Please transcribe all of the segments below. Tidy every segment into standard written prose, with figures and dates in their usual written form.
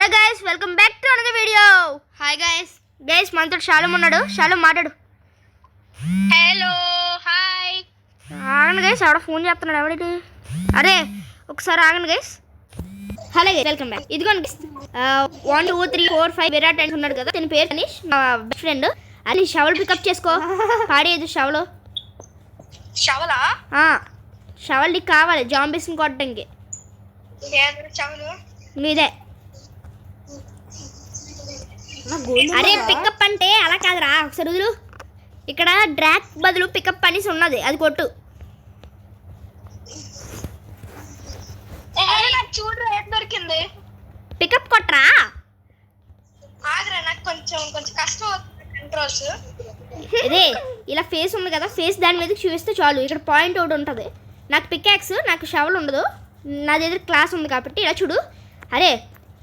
Hey guys, welcome back to another video. Hi guys. Guys, మనతో షాలం ఉన్నాడు. షాలం మాట్లాడు. Hello hi. ఆగండి గైస్, ఆవిడ ఫోన్ చేస్తున్నాడు. ఎవరికి? అరే ఒకసారి ఆగండి guys. Hello guys, welcome back. ఇదిగోండి గైస్, 1 2 3 4 5 విరాట్ అని ఉన్నాడు కదా, తన పేరు అనీష్, నా బెస్ట్ ఫ్రెండ్. అది షవల్ పికప్ చేసుకో. పాడేది షవల్. షవలా? షవల్ నీకు కావాలి జాంబీస్ని కొట్టడానికి. షవలు మీదే. అరే పికప్ అంటే అలా కాదురా, ఒకసారి వదులు. ఇక్కడ డ్రాక్ బదులు పికప్ అనేసి ఉన్నది, అది కొట్టు. నాకు చూడరా ఏం దొరికింది. పికప్ కొట్టరా. ఆగరా, నాకు కొంచెం కష్టం అవుతుంది కంట్రోల్స్. అదే ఇలా ఫేస్ ఉంది కదా, ఫేస్ దాని మీద చూపిస్తే చాలు. ఇక్కడ పాయింట్ ఒకటి ఉంటుంది. నాకు పికాక్స్, నాకు షవల్ ఉండదు. నా దగ్గర క్లాస్ ఉంది కాబట్టి ఇలా చూడు. అరే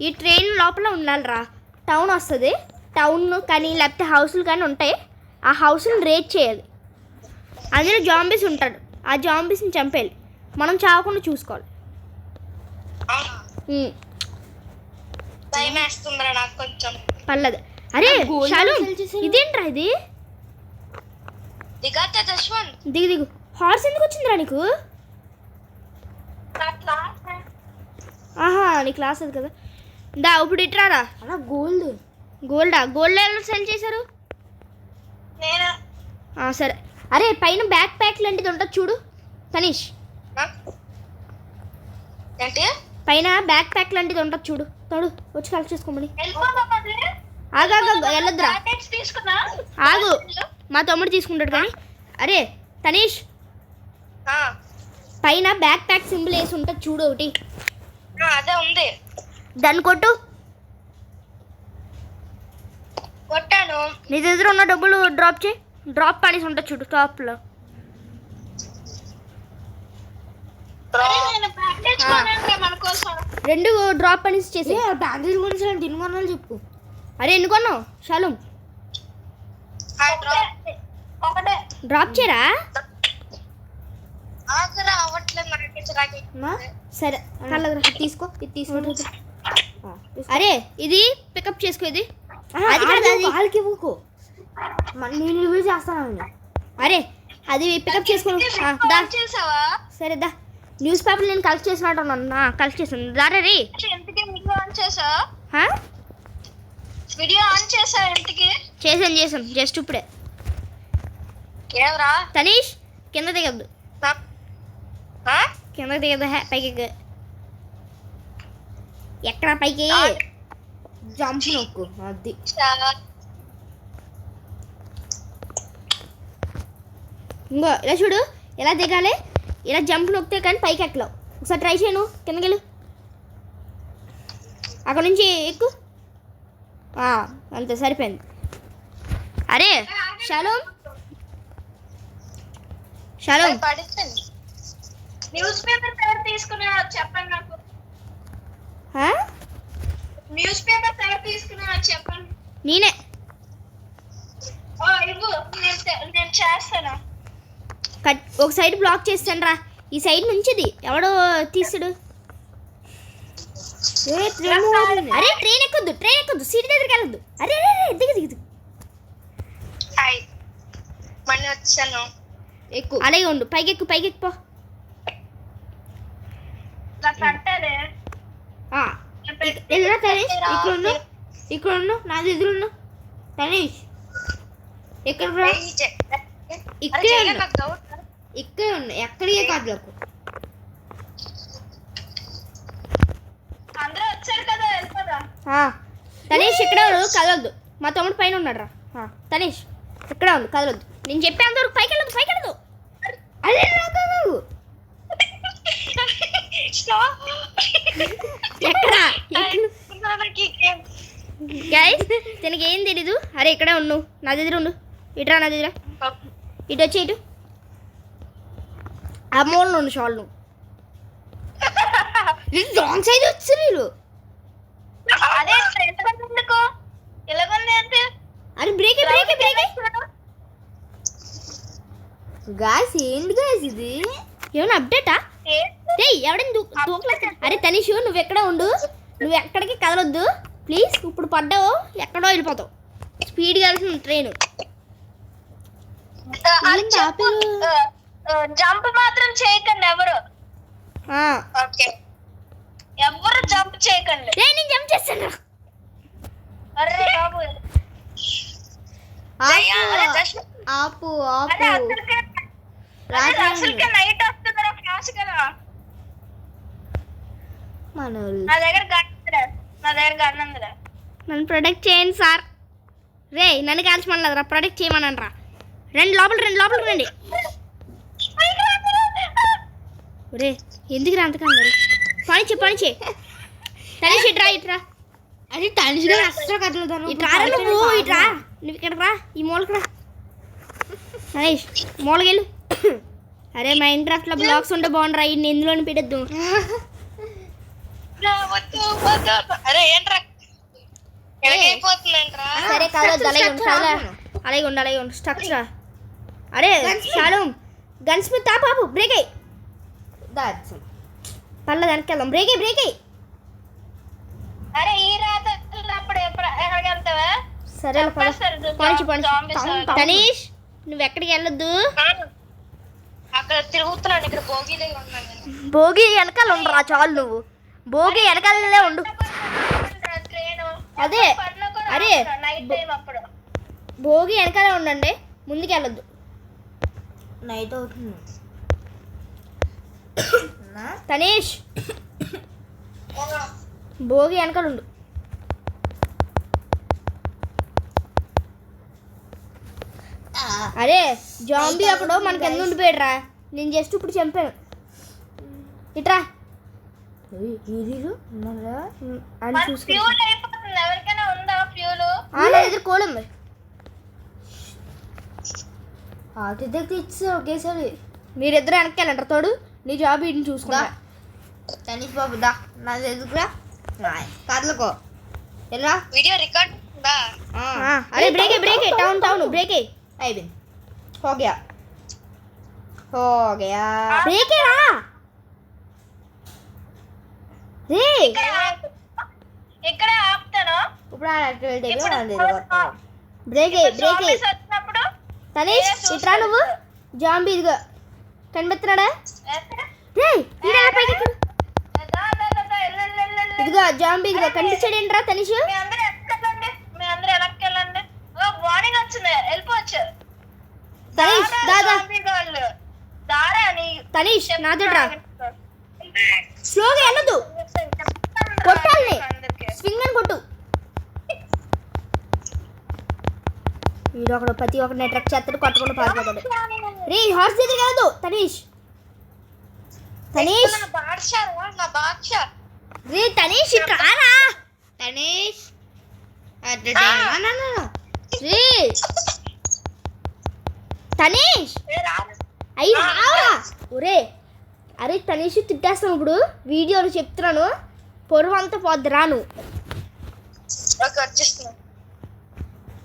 ఈ ట్రైన్ లోపల ఉండాలిరా. టౌన్ వస్తుంది, టౌన్ కానీ లేకపోతే హౌస్లు కానీ ఉంటాయి. ఆ హౌస్ని రేట్ చేయాలి. అందులో జాంబీస్ ఉంటాడు, ఆ జాంబీస్ని చంపేయాలి. మనం చావకుండా చూసుకోవాలి. భయం వేస్తుందిరా నాకు కొంచెం. పర్లేదు. అరే చాలు, ఇదేంట్రా ఇది? దిగాతే జశ్వంత్, దిగు దిగు. హార్స్ ఎందుకు వచ్చిందిరా నీకు? ఆహా నీ క్లాస్ అది కదా. దా ఇప్పుడు ఇట్రారా. అలా గోల్డ్. గోల్డా? గోల్డ్ ఎలా సెల్ చేశారు? నేను సరే. అరే పైన బ్యాక్ ప్యాక్ లాంటిది ఉంటుంది చూడు తనీష్. ఏంటి పైన బ్యాక్ ప్యాక్ లాంటిది ఉంటుంది చూడు. తోడు వచ్చి కలెక్ట్ చేసుకోమని. ఆగా వెళ్ళొద్దురా, తీసుకున్నా. ఆగు, మా తమ్ముడు తీసుకుంటాడు కానీ. అరే తనీష్, పైన బ్యాక్ ప్యాక్ సింబల్ వేసి ఉంటుంది చూడు ఒకటి. అదే ఉంది, దాన్ని కొట్టు. కొట్టాను. నీ దగ్గర ఉన్న డబ్బులు డ్రాప్ చేయి. డ్రాప్ అనేసి ఉంటుంది చూడు టాప్లో. మన కోసం 2 డ్రాప్ అనేసి చేసి. బ్యాండేజ్ గురించి అంటే ఎన్ని కొనాలి చెప్పు. అరే ఎన్ని కొన్నావు షాలం? ఒకటే డ్రాప్ చేయరా. ఆగరా, అవ్వట్లేదు నాకు. సరే కలగరా, తీసుకో. ఇది తీసుకో. అరే ఇది పికప్ చేసుకో. ఇది అది కాదు, అది వాళ్ళకి ఇవ్వకు, నేను రివ్యూ చేస్తాను. అరే అది పికప్ చేసుకో. దా చేసావా? సరే దా. న్యూస్ పేపర్ నేను కలెక్ట్ చేసినట్టు ఉన్నాను. కలెక్ట్ చేసాను. దారా రే. ఇంటికి వీడియో ఆన్ చేసా? హా? వీడియో ఆన్ చేసా ఇంటికి? చేసాను జస్ట్ ఇప్పుడే. ఏవరా తనీష్ కింద దిగద్దు, కింద దిగద్దు. పైకి ఎక్కడ? పైకి జంప్ నొక్కు. అది ఇంకో ఇలా చూడు, ఎలా దిగాలి. ఇలా జంప్ నొక్కితే కానీ పైకి ఎక్కలేవు. ఒకసారి ట్రై చేయను. కిందకెళ్ళు, అక్కడ నుంచి ఎక్కు. అంతే సరిపోయింది. అరే షాలోం, న్యూస్ పేపర్ ఎవరు తీసుకున్నారో చెప్పండి నాకు. న్యూస్ పేపర్ ఎవరు తీసుకున్నారో చెప్పండి. నేనే. ఇవ్వు, నేను చేస్తాను. ఒక సైడ్ బ్లాక్ చేస్తాను రా. ఈ సైడ్ నుంచిది ఎవడో తీసాడు. అరే ట్రైన్ ఎక్కొద్దు, సీట్ దగ్గరికి వెళ్ళొద్దు. అరే దిగు. మళ్ళీ వచ్చాను. ఎక్కువ అలాగే ఉండు. పైకి ఎక్కు. ఇక్కడ ఉండు, నా దగ్గర ఉండు. తనీష్ ఇక్కడ ఇక్కడే ఉన్నా. ఎక్కడికే కాదులకు. అందరూ వచ్చారు కదా, వెళ్ళిపోదా? తనీష్ ఇక్కడ కదలొద్దు. మా తమ్ముడు పైన ఉన్నాడు రా. తనీష్ ఇక్కడ ఉంది, కదలొద్దు. నేను చెప్పేంతవరకు పైకి వెళ్ళదు. అదే ఎక్కడా గైస్, తనకి ఏం తెలీదు. అరే ఇక్కడే ఉండు, నా దగ్గర ఉండు. ఇటురా, నా దగ్గర ఇటు వచ్చి ఇటు. ఆ మూలలో ఉండు షాల్. నువ్వు రాంగ్ సైడ్ వచ్చి వీళ్ళు. అరే బ్రేక్. గాయస్ ఏంది గాయస్ ఇది? ఏమైనా అప్డేటా? ఎవడని దూకలేదు. అరే తనీష్ నువ్వు ఎక్కడ ఉండు, నువ్వు ఎక్కడికి కదలొద్దు. ప్లీజ్ ఇప్పుడు పడ్డావు ఎక్కడో వెళ్ళిపోతావు. స్పీడ్గా వెళ్తుంది ట్రైన్. జంప్ మాత్రం చేయకండి ఎవరు. ఓకే, ఎవరు జంప్ చేయకండి. నేను జంప్ చేస్తాను. అరే బాబు, ఆపు అరే ఆపు. అసలుకే నైట్ వస్తుందిరా, ఫ్లాష్ కదా. మన నా దగ్గర గన్ ఉందిరా. నన్ను ప్రొటెక్ట్ చేయండి సార్. రే నన్ను కాల్చమనలేదురా, ప్రొటెక్ట్ చేయమనరా. రండి లోపలికి రండి. రే ఎందుకు రా అంతకందరు? పనిచే తనేసి ఇట్రా. అది తనిషిగా ఎక్స్ట్రా కదులుతాను. ఇట్రా నువ్వు ఇక్కడ రా, ఈ మూలకి రా. నరేష్ మూలకెళ్ళు. అరే మైండ్ క్రాఫ్ట్లో బ్లాక్స్ ఉంటే బాగుండరా, ఇన్ని ఇందులోని పెట్టద్దు. అరే ఏంట్రా ఎలాగైపోతుందంట్రా? సరే కాదు అలాగే ఉండు స్ట్రక్చర్. అరే చాలు గన్స్ మీద తాపాపు, బ్రేక్ అయ్యి పర్లేదు వెనక్కి వెళ్దాం. బ్రేక్ అయ్యి. అరే ఈ రాత్రి అప్పుడు ఎక్కడికి వెళ్తావా? సరే తనీష్ నువ్వు ఎక్కడికి వెళ్ళొద్దు. అక్కడ తిరుగుతున్నాను, ఇక్కడ భోగి దగ్గర ఉన్నాను. భోగి వెనకాల ఉండరా చాలు. నువ్వు భోగి వెనకాలనే ఉండు. అదే అరే భోగి వెనకాలే ఉండండి, ముందుకు వెళ్ళొద్దు. నైట్ అవుతుంది. తనీష్ భోగి వెనకాల ఉండు. అరే జాంబీ అప్పుడు మనకి ఎందుకు ఉండిపోయాడురా, నేను జస్ట్ ఇప్పుడు చంపాను. ఇట్రా అని చూసుకో. ఫ్యూల్ అయిపోతుంది, ఎవరికైనా ఉందా ఫ్యూల్? ఎదురు కోలుంది. ఒకేసారి మీరిద్దరు వెనక్కి వెళ్ళంటారు. తోడు నీ జాబ్ ఇంటిని చూసుకుంటా. తనీష్ బాబు దా నా ఎదుగురా కదలకో ఎలా వీడియో రికార్డ్ ఉందా? అరే బ్రేక్ టౌన్ బ్రేక్ అయిపోయింది. हो गया బ్రేక్ రా రే. ఇక్కడే ఆపుతాను. ఇప్పుడు బ్రేక్ వచ్చినప్పుడు తనీష్ ఇట్రా. నువ్వు జాంబీ ఇదిగో కనిపెడుతున్నాడా? ఇదిగో జాంబీ ఇదిగో కనిపించాడేంట్రా తనీష్? మీ అందరూ వెనక్కి వెళ్ళండి. వార్నింగ్ వచ్చింది, వెళ్ళిపోవచ్చు. తనీష్ దాదా తనీష్ నాతో రా. స్లోగా వెళ్ళదు, కొట్టాలి. స్వింగ్ అని కొట్టు. వీడు ఒకడు ప్రతి ఒక్కరిని అట్రాక్ట్ చేస్తాడు, కొట్టకుండా పారిపోతాడు. రే హార్స్ దగ్గర కాదు తనీష్. రే తనీష్ ఇట్రా రా. తనీష్ రే తనీష్ అయ్యి రావా. ఒరే అరే తనీష్ తిట్టేస్తాను ఇప్పుడు వీడియోలో చెప్తున్నాను. పొరువు అంతా పోద్ది రాను.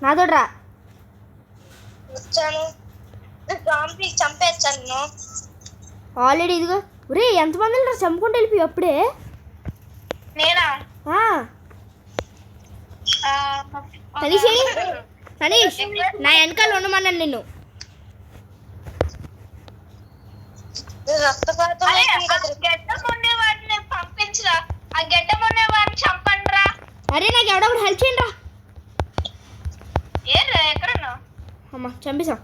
నాతో రా. చంపేస్తాను ఆల్రెడీ ఇదిగో. ఒరే ఎంతమంది రా చంపుకుంటూ వెళ్ళిపోయి అప్పుడే. నేనా? తనీష్ తనీష్ నా వెనకాల ఉండమన్నాను నిన్ను. గడ్డముండే వాడిని పంపించరా, ఆ గడ్డముండే వాడిని చంపండి రా. అరే నాకు ఎవడో ఒకటి హెల్ప్ చేయండి రా. ఏరా ఎక్కడున్నా? అమ్మా చంపేశాం.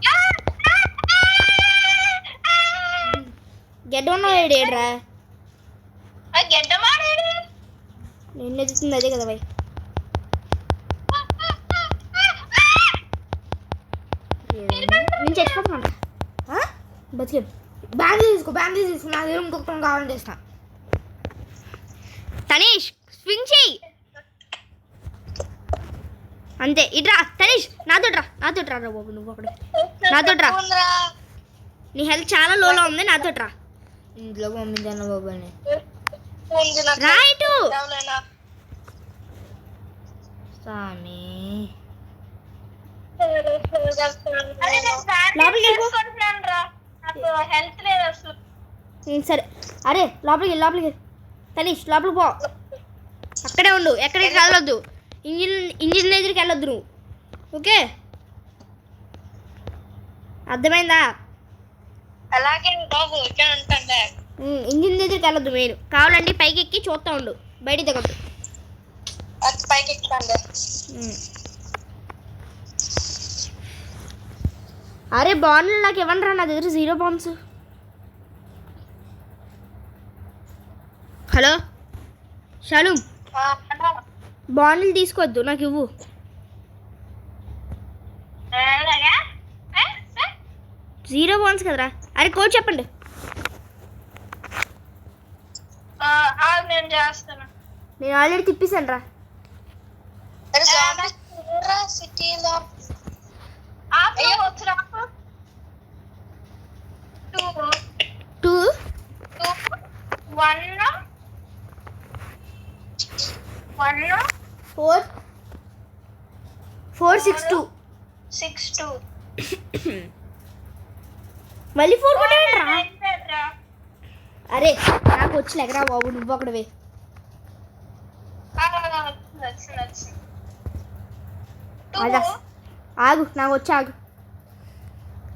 గడ్డ ఉన్నాడు ఏడ్రా. గడ్డమాడేడు నిన్ను ఎదుగుతుంది అదే కదా భయ్. నేను చచ్చిపోతున్నా. బతికే బ్యాండేజ్ తీసుకో నా దగ్గర ఇంకొకటి కావాలని చేస్తా. తనీష్ స్వింగ్ చెయ్యి అంతే. ఇట్రా తనీష్ నాతో రా బాబు. నువ్వు ఒకడు నాతో రా. నీ హెల్త్ చాలా లోలో ఉంది, నాతో రా. ఇంట్లో పంపించాను బాబు అని రైట్ స్వామి. హెల్త్ లేదు అసలు. సరే అరే లోపలికి తనీష్ లోపలికి పో. అక్కడే ఉండు, ఎక్కడికి కదలొద్దు. ఇంజిన్ దగ్గరికి వెళ్ళొద్దు నువ్వు. ఓకే, అర్థమైందా? అలాగే బాబు ఇక్కడ ఉంటాను. ఇంజిన్ దగ్గరికి వెళ్ళొద్దు. మెయిన్ కావాలంటే పైకి ఎక్కి చూస్తూ ఉండు, బయట దిగొద్దు. అది పైకి ఎక్కుతాండి. అరే బాండ్లు నాకు ఇవ్వండి రా, నా దగ్గర 0 బాండ్స్. హలో షాలు, బాండ్లు తీసుకోవద్దు, నాకు ఇవ్వు. 0 బాండ్స్ కదరా. అరే కోడ్ చెప్పండి. నేను చేస్తాను. నేను ఆల్రెడీ తిప్పేసాను రా. సిటీలో 2 1 4 4 6 2 6 2 మళ్ళీ 4 కొట్టేయండిరా. అరే నాకు వచ్చి ఎగరా బాబు, నువ్వు ఒకడవే. ఆగు, నాకు వచ్చి ఆగు.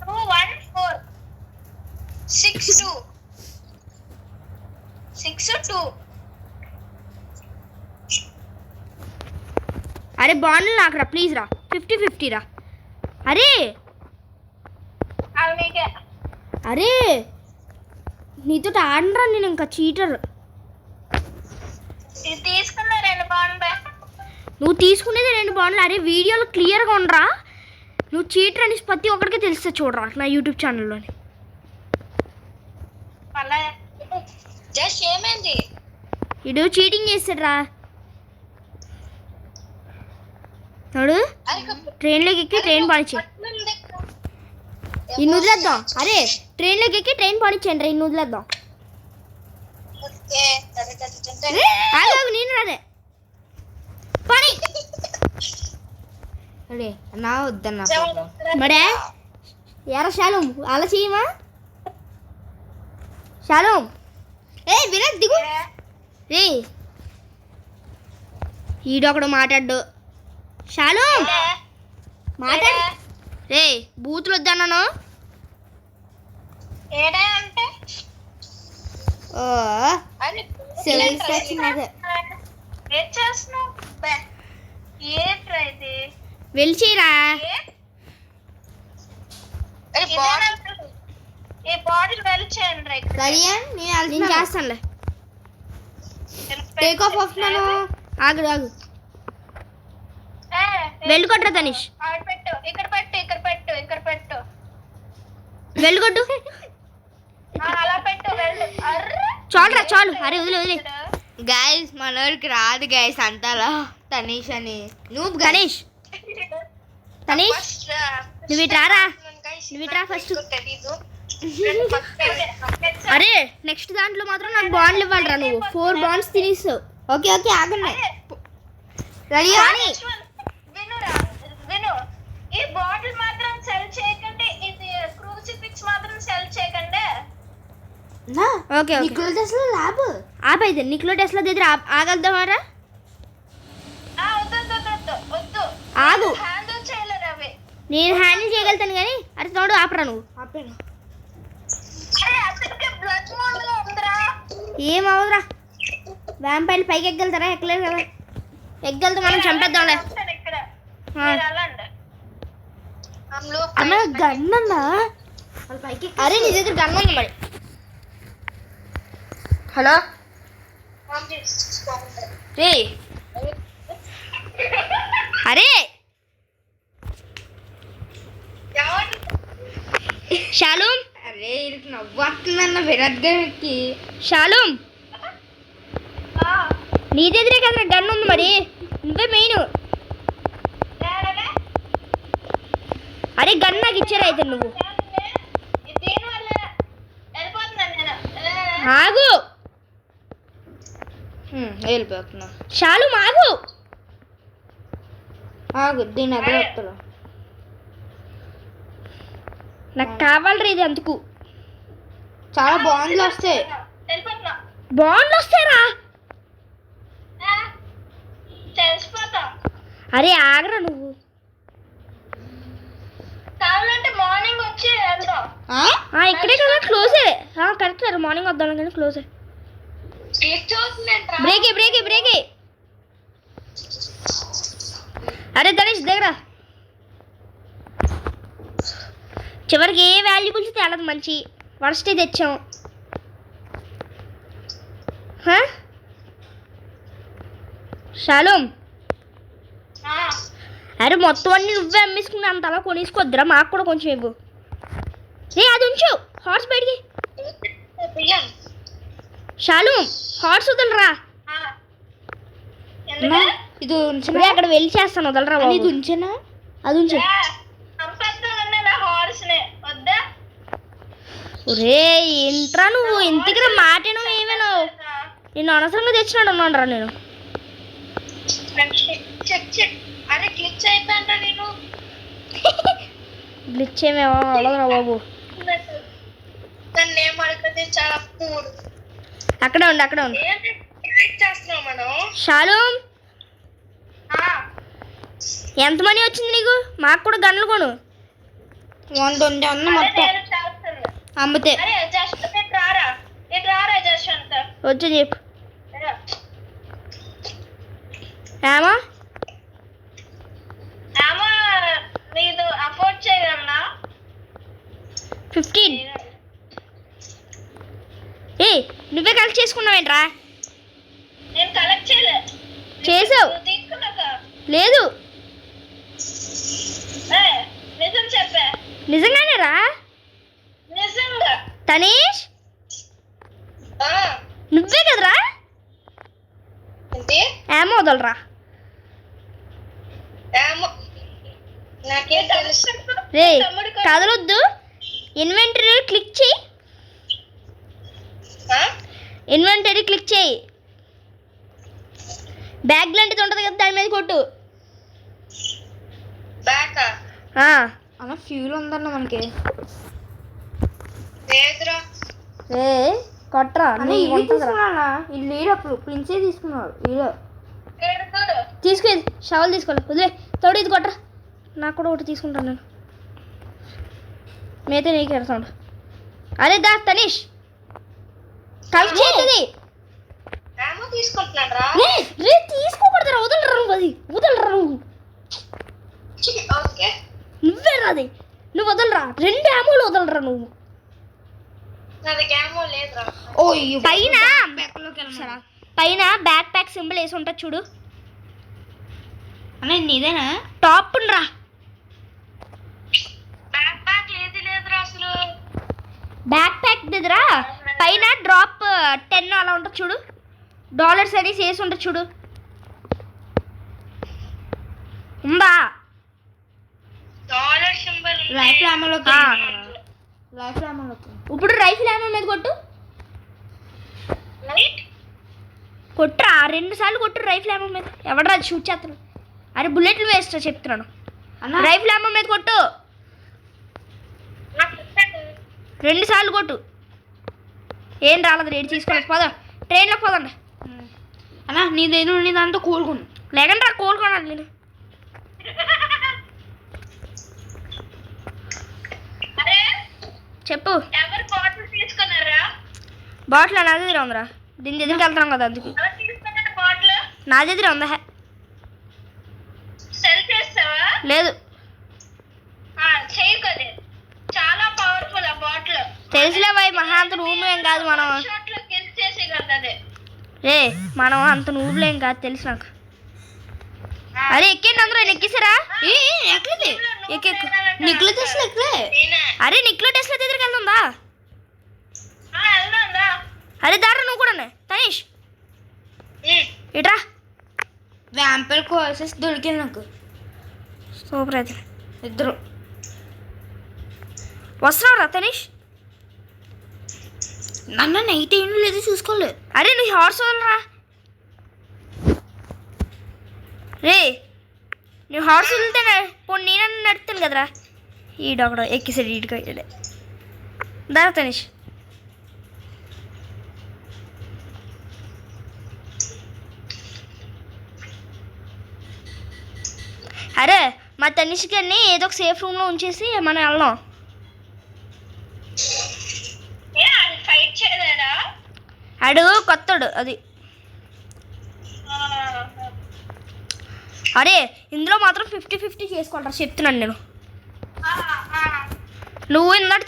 2 1 4 6 2 6 2. అరే బాండ్లు నాకు రా ప్లీజ్ రా, 50-50 రా. అరే అరే నీతో ఆడరా నేను, ఇంకా చీటర్. తీసుకున్న 2 బాండ్లు. నువ్వు తీసుకునేది 2 బాండ్లు. అరే వీడియోలు క్లియర్గా ఉండరా, నువ్వు చీటర్ అని ప్రతి ఒక్కరికి తెలిస్తే చూడరా నా యూట్యూబ్ ఛానల్లోని. జస్ట్ ఏమైంది? ఇడు చీటింగ్ చేస్తాడు రా. నడు ట్రైన్లోకి ఎక్కి ట్రైన్ పాడిచ్చే, ఇన్ని వదిలేద్దాం. అరే ట్రైన్లోకి ఎక్కి ట్రైన్ పాడిచ్చేయండి రా, ఇన్ని వదిలేద్దాం. ఆగు నేను రాదే పని. అరే నా వద్దన్నా మరే ఎరా శాలం అలా చేయమా శాలం. ఏ విరాట్ దిగు రే. ఈడొకడు మాట్లాడు. శాలం మాట్లాడు రే, బూతులు వద్దన్నాను. ఏడే అంటే ఓ 7 అదే ఏం చేస్తున్నావు? ఏంట్రా ఇది? వెలిచిరా. ఈ బాటిల్ వెలిచేయండి. నేను చేస్తానులే. టేక్ ఆఫ్ వస్తున్నాను. ఆగు ఆగు, వెళ్ళుకొట్రా తనీష్. పెట్టు, ఇక్కడ పెట్టు, ఇక్కడ పెట్టు, ఇక్కడ పెట్టు. వెళ్ళుకొట్టు. అలా పెట్టు, వెళ్ళు. చాలురా చాలు. అరే వదిలే వదిలే. గైస్ మనోడికి రాదు గైస్ అంతలా తనీష్ అని. నువ్వు గణేష్ తనీష్ నువ్వు ఇటు రారా, నువ్వు ఇటు రా ఫస్ట్. అరే నెక్స్ట్ దాంట్లో మాత్రం నాకు బాండ్లు ఇవ్వాలిరా. నువ్వు 4 బాండ్స్ తినేస్తావు. ఓకే ఓకే ఆగండి. రెడీ కానీ వినురా, విను. ఈ బాటిల్ మాత్రం సెల్ చేయకండి, ఇది క్రూసిఫిక్స్ మాత్రం సెల్ చేయకండి. నా okay okay Nikola Tesla lab ఆపైతే నిక్లో టెస్లా దగ్గర ఆగద్దామారా. వద్దు వద్దు వద్దు వద్దు, ఆగు, హ్యాండిల్ చేయలేరు అవి. నేను హ్యాండిల్ చేయగలుగుతాను కానీ. అరే తోడు ఆపరా నువ్వు. ఆపాను. అరే అసలుకే బ్లడ్ మోడ్ లో ఉందిరా. ఏం అవదురా, వ్యాంపైర్లు పైకి ఎగ్గలుతారా? ఎక్కలేరు కదా. ఎగ్గలతో మనం చంపేద్దాంలే. ఉంటాను ఇక్కడ. ఆ. మీరు వెళ్ళండి. అన్న గన్నన్నా. వాళ్ళ పైకి అరే నీ దగ్గర గన్న ఉంది మరి. హలో రే. అరే శాలూం. అరే వీళ్ళకి నవ్వు వస్తుందన్న విరాట్ గారికి. శాలూం నీ దగ్గరే కదా గన్ ఉంది మరి, నువ్వే మెయిన్. అరే గన్ నాకు ఇచ్చారా అయితే నువ్వు. దీనివల్ల వెళ్ళిపోతున్నాను నేను. ఆగు వెళ్ళిపోతున్నా. శాలు ఆగు. ఆగు దీని అదే వస్తున్నా. నాకు కావాలరా ఇది. అందుకు చాలా బాండ్లు వస్తాయి. వెళ్ళిపోతున్నా. బాండ్లు వస్తారా? తెలిసిపోతా. అరే ఆగరా నువ్వు. కావాలంటే మార్నింగ్ వచ్చి వెళ్దాం. ఇక్కడే కదా క్లోజే. కరెక్ట్ సార్ మార్నింగ్ వద్దాం కానీ క్లోజే. బ్రేక్. అరే ధనేష్ దగ్గర చివరికి ఏ వాల్యుబుల్స్ తేలదు, మంచి వర్స్ట్ తెచ్చాం. షాలోమ్ అరే మొత్తం అన్ని నువ్వే అమ్మేసుకుని అంతలా కొనేసుకోవద్దురా, మాకు కూడా కొంచెం ఇవ్వు. అది ఉంచు హార్స్ బయటికి. షాలోమ్ హార్స్ వదలరా. ఇది ఉంచనా? అక్కడ వెళ్ళి చేస్తాను, వదలరా బాబు. ఇది ఉంచనా? అది ఉంచు. ఒరే ఏంట్రా నువ్వు ఇంతకీ మాటను ఏమేనో నేను అనవసరంగా తెచ్చినాడు అన్నాను రా నేను. అరే క్లిక్ అయిపోయిందా నేను? గ్లిచ్ ఏమేమో అవ్వదురా బాబు. నన్ను ఏం అడగదే, చాలా పూర్. అక్కడే ఉండు. చేస్తున్నావు మనం? షాలోమ్ ఎంత మనీ వచ్చింది నీకు? మాకు కూడా గన్నులు కొను. 120 అన్న మొత్తం అమ్మితే. వచ్చి చెప్పు ఏమా మీరు అఫోర్డ్ చేయగలనా? 15. నువ్వే కలెక్ట్ చేసుకున్నావేంట్రా? నేను కలెక్ట్ చేయలేదు. చేసావు? తీసుకున్నాక లేదు. నిజం చెప్పా. నిజంగానే రా? నిజంగా. తనీష్ నువ్వే కదరా? ఏమో వదలరా. నాకేం తెలుసు? రే కదలొద్దు. ఇన్వెంటరీ క్లిక్ చేయి. ఇన్వెంటరీ క్లిక్ చేయి. బ్యాగ్ లాంటిది ఉంటుంది కదా, దాని మీద కొట్టు. అన్న ఫ్యూల్ ఉందన్న మనకి. కొట్రా ఇల్లు అప్పుడు ప్రిన్సే తీసుకున్నాడు. వీళ్ళు తీసుకు షవల్ తీసుకోవాలి. వదిలే తోడు ఇది కొట్రా. నాకు కూడా ఒకటి తీసుకుంటాను నేను. మేతే నీకు ఎడతాడు. అరే దా తనీష్ కలిసి చేస్తుంది. రే తీసుకోకూడదురా, వదలరా నువ్వు. అది వదలరా నువ్వు. నువ్వే రాది, నువ్వు వదలరా. 2 యామోలు వదలరా నువ్వు. పైన బ్యాక్ ప్యాక్ సింబల్ వేసి ఉంటుంది చూడు. అన్న నీదేనా? టాప్ రా. బ్యాక్ ప్యాక్ దగ్గర పైన డ్రాప్ 10 అలా ఉంటుంది చూడు. డాలర్స్ అని వేసి ఉంటుంది చూడు. ఉందా? రైఫిల్ అమలు. ఇప్పుడు రైఫిల్ ఏమో మీద కొట్టురా. 2 సార్లు కొట్టు రైఫిల్ ఏమో మీద. ఎవడరా షూట్ చేస్తున్నాడు? అరే బుల్లెట్లు వేస్ట్ చెప్తున్నాను. రైఫిల్ ఏమో మీద కొట్టు. 2 సార్లు కొట్టు. ఏం రాలేదు. రేటు తీసుకోవాలి. పోదాం ట్రైన్లోకి పోదండి. అన్నా నీ దాంతో కోలుకున్నా. లేకంటే రా కోలుకోనాలి నేను. చెప్పు. బాటిల్ నా దగ్గర ఉందిరా. దీని దగ్గరికి వెళ్తాం కదా, అందుకు నా దగ్గర ఉందా. లేదు చాలా పవర్ఫుల్ ఆ బాటిల్. తెలుసులే బాయ్, మహా అంత రూమ్ ఏం కాదు. మనం మనం అంత నూబులు ఏం కాదు, తెలుసు నాకు. అరే ఎక్కండి అందరూ. ఎక్కేసారా? నిక్లో టెస్లా ఎక్కలే. అరే నిక్లో టెస్లా దగ్గరికి వెళ్తుందా? అరే దారా నువ్వు కూడా తనీష్ ఇట్రా. వ్యాంపర్ కోర్సెస్ దొరికింది నాకు. సూపర్. అయితే 2 వస్తున్నావురా తనీష్? నన్ను నైట్ ఏం లేదు చూసుకోలేదు. అరే నువ్వు హార్స్ వదలరా. రే నువ్వు హార్స్ వదిలితే పోనీ నేను నడుతాను కదరా. ఈడొకడు ఎక్కిసాడు. ఈడికి దారా తనీష్. అరే మా తనిష్ గారిని ఏదో ఒక సేఫ్ రూమ్లో ఉంచేసి మనం వెళ్దాం. ఫైట్ చేయలేదా? ఆడు కొత్తడు అది. అరే ఇందులో మాత్రం 50-50 చేసుకోంటారు చెప్తున్నాను నేను. నువ్వు ఇందాక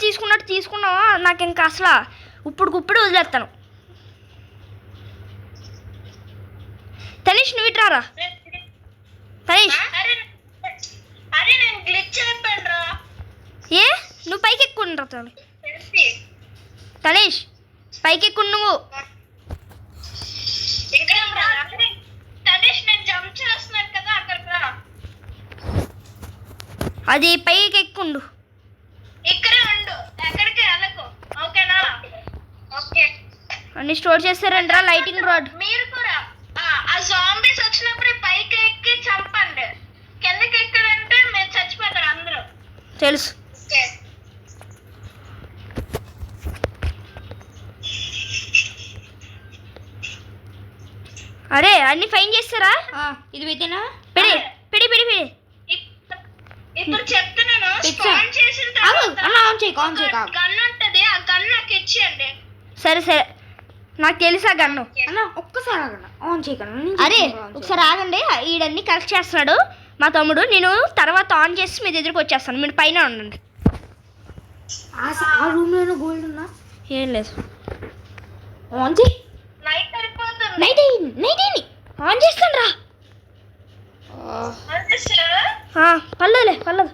తీసుకున్నావా నాకు ఇంకా అసలు ఇప్పుడు వదిలేస్తాను. తనీష్ నువ్వు ఇట్రారా. తనీష్ అరే నేను గ్లిచ్ అయిపోయానురా. ఏ నువ్వు పైకి ఎక్కుండ్రా. తనీష్ పైకి ఎక్కు నువ్వు. ఇక్కడ తనేష్ నేను జంప్ చేస్తున్నాను కదా అక్కడికి రా. అది పైకి ఎక్కుండు. ఇక్కడే ఉండు, ఎక్కడికి వెళ్ళకు, ఓకేనా? ఓకే. అన్ని స్టోర్ చేస్తారంటరా లైటింగ్ రాడ్. మీరు కూడా ఆ జాంబీస్ వచ్చినప్పుడు పైకి ఎక్కి చంపండి. కిందకి ఎక్కడంటే మీరు చచ్చిపోతారు అందరూ. తెలుసు. ఓకే. అరే అన్ని ఫైన్ చేస్తారా? ఇది పెట్టినా పిడి పిడి పిడి పిడి. ఇప్పుడు చెప్తున్నాను. స్పాన్ చేసిన తర్వాత గన్ ఉంటది, ఆ గన్ నాకు ఇచ్చేయండి. సరే నాకు తెలుసా గన్ను. అన్న ఒక్కసారి ఆన్ చేయకండి. అరే ఒకసారి ఆగండి. ఈడన్ని కలెక్ట్ చేస్తున్నాడు మా తమ్ముడు. నేను తర్వాత ఆన్ చేసి మీ దగ్గరికి వచ్చేస్తాను. మీరు పైన ఉండండి. ఆ రూమ్లో గోల్డ్ ఉన్నా ఏం లేదు. ఆన్ చేయి. నైట్ అయిపోతుంది. నైట్ ఆన్ చేస్తాను రా. పర్లేదు.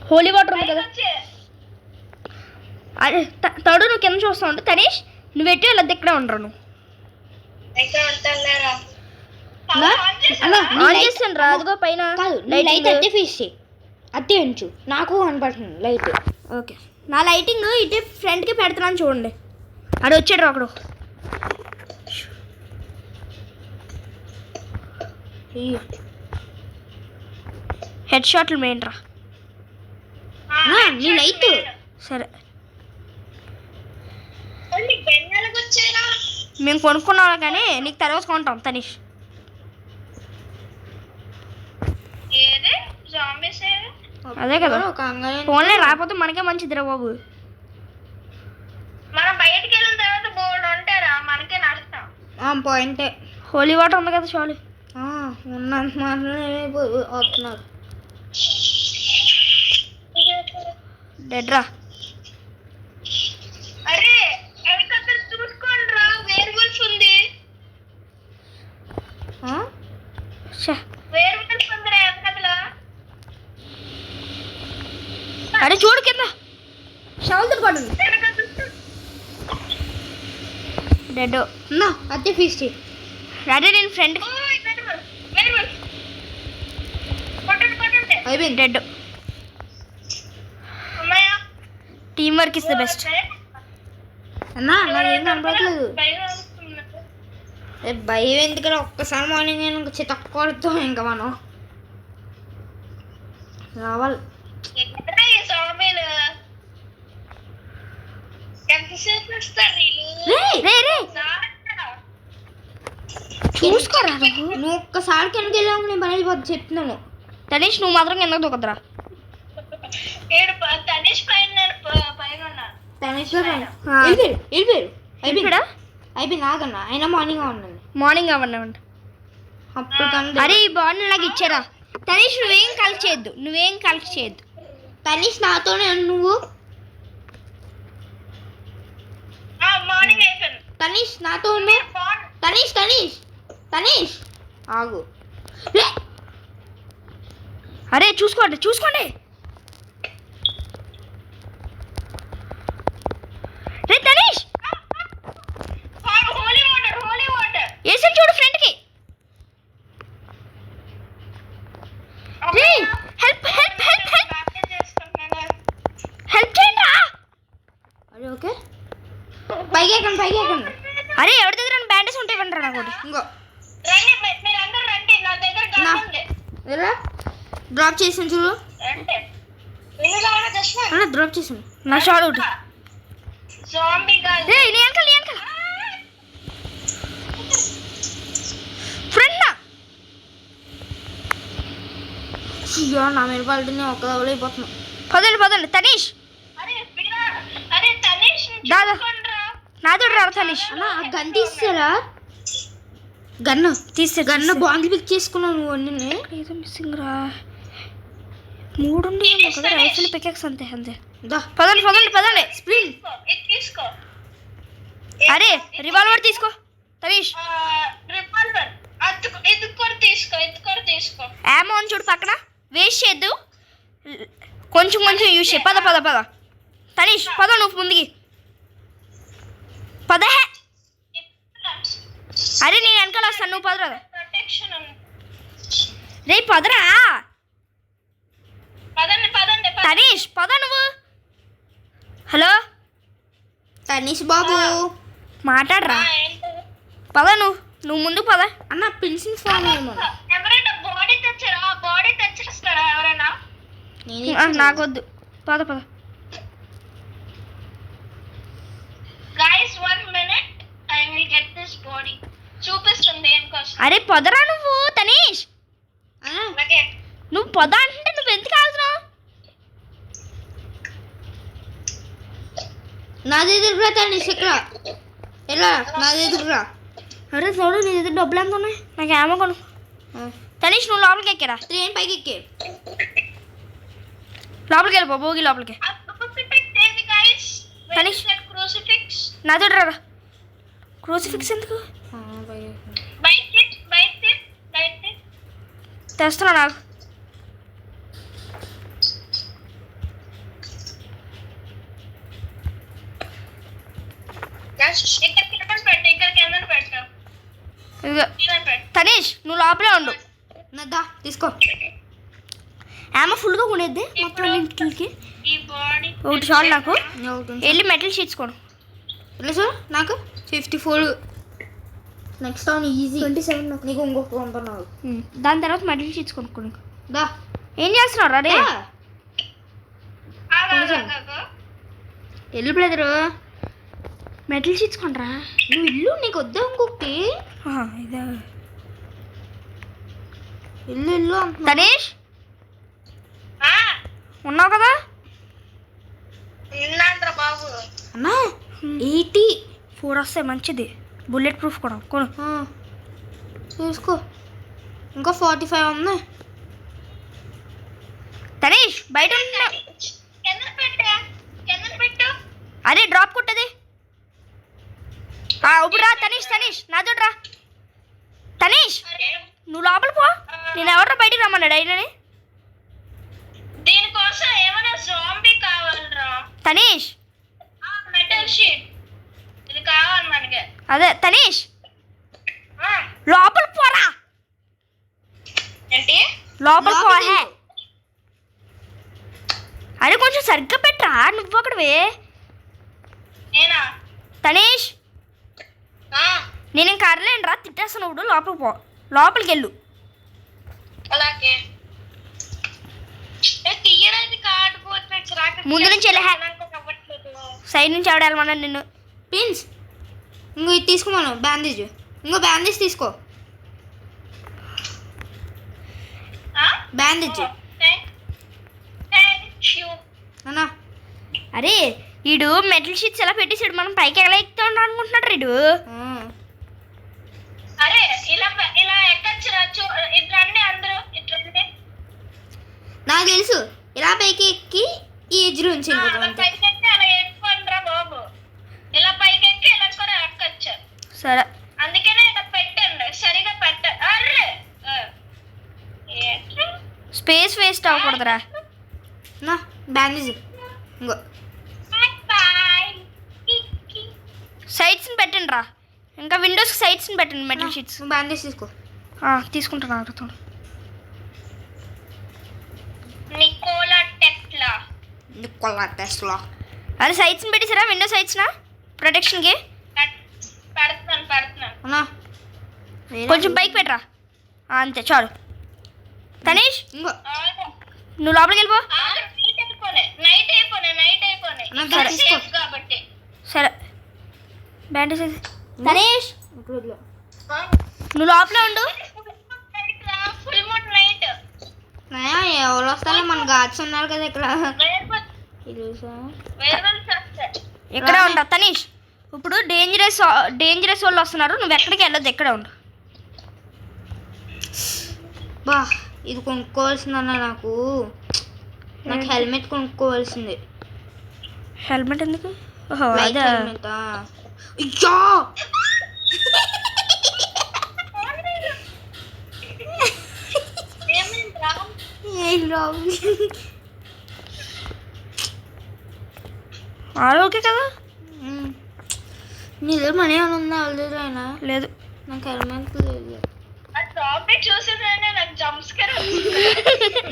హోలీ వాటర్ ఉంది కదా. అరే తడు నువ్వు కింద చూస్తా ఉంటే తనీష్ నువ్వు ఎట్టి వెళ్ళద్దు, ఇక్కడే ఉండరు. నువ్వు ఆన్ చేస్తాను రా. అదిగో పైన లైట్ అద్దె ఫీస్ అద్దె ఉంచు, నాకు కనపడుతుంది లైట్. ఓకే నా లైటింగ్ ఇటు ఫ్రంట్కి పెడుతున్నాను చూడండి. అది వచ్చాడు రా ఒకడు. హెడ్ షాట్లు మెయిన్ రా. నీ లైట్ సరే బెన్నెలకు వచ్చేలా. మేము కొనుక్కున్నాం కానీ నీకు తర్వాత కొంటాం తనీష్. ఏది జాంబీస్ ఏది? అదే కదా ఫోన్లే రాకపోతే మనకే మంచిదిరా బాబు. మనం బయటికి వెళ్ళిన తర్వాత బోర్డు ఉంటారా, మనకే నడుస్తాం. పాయింటే. హోలీ వాటర్ ఉంది కదా చాలు. ఉన్నంత మాత్రమే వస్తున్నారు. డెడ్ రా. అరే వెనకక్కడ చూసుకోండి రా, వేర్ వుల్ఫ్ ఉంది. వేర్ వుల్ఫ్ ఉందిరా వెనకల. అరే చూడు కింద షవల్తో పడుంది. డెడ్. అద్దె ఫీస్ చేయి. అదే నేను ఫ్రెండ్ అయిపోయింది. Dead. Team work is the best. అన్నా నాకేం కనపడలేదు. భయం ఎందుకంటే ఒక్కసారి మార్నింగ్ నేను చితక్కొడుతూ ఇంకా మనం రావాలి. ఎంతసేపు వస్తారు చూసుకోరా నువ్వు ఒక్కసారి కిందకి వెళ్ళాము నేను పని అయిపోద్ది చెప్తున్నాను. తనీష్ నువ్వు మాత్రం కిందకు దూకద్దురా. తనీష్ పైన ఉన్నాను. వెళ్ళిపోయారు. అయిపోయాడా? అయిపోయింది. ఆగన్నా అయినా మార్నింగ్ ఉండండి. మార్నింగ్ అవ్వండి. అప్పుడు అరే ఈ బాండ్ నాకు ఇచ్చారా. తనీష్ నువ్వేం కలెక్ట్ చేయొద్దు. తనీష్ నాతోనే నువ్వు. మార్నింగ్ అయిపోయింది. తనీష్ నాతో ఉండు. తనీష్ ఆగు. అరే చూసుకోండి. రే తనీష్ హోలీ వాటర్ ఏసీ చూడు ఫ్రెండ్కి. రే హెల్ప్ చేయండి. అరే ఓకే పైకి ఎక్కండి. అరే ఎవరి దగ్గర బ్యాండేజ్ ఉంటే ఇవ్వండి నాకు ఒకటి. ఇంకో రండి, మీరందరూ రండి, నా దగ్గర గన్ ఉంది. డ్రాప్ చేసాను చూడు. డ్రాప్ చేసాను. నా షాట్ ఒకటి. జాంబీ గాల్ రే నీ అంకల్ ఫ్రెండ్ నా అయ్యో నా మీద పల్టిని ఒక్క దవలు అయిపోతున్నాం. పదండి తనీష్. అరే వీరా, అరే తనీష్ దాదా. చూసుకోండిరా. నాతో రా తనీష్. అన్న ఆ గన్ తీస్తారా? గన్ను తీస్తే గన్ను బాండ్లు పిక్ చేసుకున్నావు నువ్వు అన్నీ. ఏదో మిస్సింగ్ రా. 3 ఉండి కదా రైఫిల్ పికెక్స్ అంతే. దా పదండి. స్ప్రింగ్ ఇది తీసుకో. అరే రివాల్వర్ తీసుకో తనీష్. రివాల్వర్ ఇది కూడా తీసుకో. యామో అని చూడు పక్కన. వేస్ట్ చేయొద్దు, కొంచెం యూజ్ చేయి. పద తనీష్ పద, నువ్వు ముందుకి పద. అరే నేను వెనకాల వస్తాను, నువ్వు పదరా. ప్రొటెక్షన్ ఉంది. రే పదరా పదండి. తనీష్ పద నువ్వు. హలో తనీష్ బాబు మాట్లాడరా. ఏంటి? పద నువ్వు ముందుకు పద. అన్న పెన్సిల్ ఫామ్ ఏమన్నా ఎవరైనా బాడీ తెచ్చారా? బాడీ తెచ్చేస్తారా ఎవరైనా? నాకొద్దు. పద guys 1 minute I will get this body. చూపిస్తుంది ఏం కోసం. అరే పదరా నువ్వు తనీష్. అలాగే నువ్వు పద అంటే నువ్వు ఎందుకు ఆగుతున్నావు? నాది ఎదురురా తనీష్ ఇక్కడ ఎలా నాది ఎదురురా. అరే చూడు నీ దగ్గర డబ్బులు ఎంత ఉన్నాయి, నాకు ఏమో కొను. తనీష్ నువ్వు లోపలికి ఎక్కారా? ట్రైన్ పైకి ఎక్కే లోపలికి వెళ్ళిపో, భోగి లోపలికి. ఏంది గైస్? తనీష్. క్రూసిఫిక్స్ నాతో రా. క్రూసిఫిక్స్ ఎందుకు బైట్ తెస్తున్నా నాకు. ఇక్కడ కింద పెట్టు. ఇదిగో. తనీష్ నువ్వు లోపలే ఉండు. దా తీసుకో. ఏమో ఫుల్గా కొనేద్ది మొత్తం ఇంటికి. ఈ బాడీ ఒకటి చాలు నాకు. వెళ్ళి మెటల్ షీట్స్ కొను. ఎలా సార్ నాకు 54. నెక్స్ట్ టౌన్ ఈజీ 27 నాకు. నీకు ఇంకొక పంపన్నావు. దాని తర్వాత మెటల్ షీట్స్ కొనుక్కో. దా ఏం చేస్తున్నావు రా? రే ఎల్లు బ్రదరు మెటల్ షీట్స్ కొనరా. నువ్వు ఇల్లు నీకు వద్దా ఇంకొకటి? ఇదే ఇల్లు అంటున్నా. తనీష్ ఉన్నావు కదా? విన్నాంట్రా బాబు. అన్నా 84 వస్తే మంచిది. బుల్లెట్ ప్రూఫ్ కూడా కొను. చూసుకో. ఇంకా 45 ఉన్నాయి. తనీష్ బయట ఉంటున్నా. కింద పెట్టు. అదే డ్రాప్ కొట్టది. ఇప్పుడు రా తనీష్ నాతో రా. తనీష్ నువ్వు లోపల పో. నేను ఎవరు బయటికి రమ్మన్నాడు అయినని. దీనికోసం ఏమైనా జాంబీ కావాలరా? తనీష్ మెటల్ షీట్ ఇది కావాలి మనకి. అదే తనీష్ లోపల పోరా. ఏంటి లోపల పోహే. అరే కొంచెం సరిగ్గా పెట్టరా నువ్వు అక్కడవే. నేనా? తనీష్ నేను ఇంకా అరలేను రా, తిట్టేస్తాను. ఇప్పుడు లోపలికి పో, లోపలికి వెళ్ళు. అలాగే తీయడానికి కాడిపోతున్నాడు. ముందు నుంచి వెళ్ళే. సైడ్ నుంచి ఎవడ వెళ్ళమన్నాడు నిన్ను. పిన్స్ ఇంకో ఇది తీసుకోమను. బ్యాండేజ్ ఇంకో బ్యాండేజ్ తీసుకో. బ్యాండేజ్ అన్నా. అరే వీడు మెటల్ షీట్స్ ఎలా పెట్టేసాడు, మనం పైకి ఎలా ఎక్కుతా ఉంటాం అనుకుంటున్నాడు వీడు. అరే ఇలా ఎక్కచ్చురా. ఇటు రండి అందరూ, ఇటు రండి. నాకు తెలుసు ఇలా పైకి ఎక్కి ఈ ఎడ్జ్ నుంచి పైకి ఎక్కి అలా ఎక్కుండ్రా బాబు. ఇలా పైకి ఎక్కి ఇలా కూడా ఎక్కచ్చు. సరే అందుకనే ఇలా పెట్టండి, సరిగా పెట్ట. అర్రే స్పేస్ వేస్ట్ అవ్వకూడదురా. నా బ్యాండేజ్ ఇంకో సైడ్స్ని పెట్టండి రా. ఇంకా విండోస్కి సైడ్స్ని పెట్టండి మెటల్ షీట్స్. బ్యాండేజ్ తీసుకో. తీసుకుంటాను అడుగుతాడు. Nicola Tesla. టెస్లా. అరే సైడ్స్ని పెట్టేసారా, విండో సైడ్స్నా ప్రొటెక్షన్కి. పెడుతున్నాను. అన్నా కొంచెం పైకి పెట్టరా. అంతే చాలు. తనీష్ ఇంకో నువ్వు లోపలికి వెళ్ళిపో. నైట్ అయిపోయి సరే. సేఫ్ కాబట్టి. సరే బ్యాండేజ్ తనీష్ ఇప్పుడు నువ్వు లోపల ఉండు. Full moon night. నయా ఎవరు వస్తారో మన గాడ్స్ ఉన్నారు కదా ఇక్కడ. వేర్వల్స్ తెలుసా? వస్తాయి. ఎక్కడే ఉండు తనీష్. ఇప్పుడు డేంజరస్ వాళ్ళు వస్తున్నారు, నువ్వు ఎక్కడికి వెళ్ళొద్దు, ఎక్కడే ఉండు. బా ఇది కొనుక్కోవాల్సిందన్న నాకు హెల్మెట్ కొనుక్కోవాల్సింది. హెల్మెట్ ఎందుకు? ఓహో లైక్ అదే. హెల్మెట్. అయ్యో ఏమైందిరా? ఏం రావు. ఓకే కదా. నీ దగ్గర మనీ ఏమైనా ఉందా? వాళ్ళ దగ్గర అయినా లేదు. నాకు హెల్మెట్ లేదు. ఆ టాపిక్ చూసేదాన్ని నాకు జంప్ స్కేర్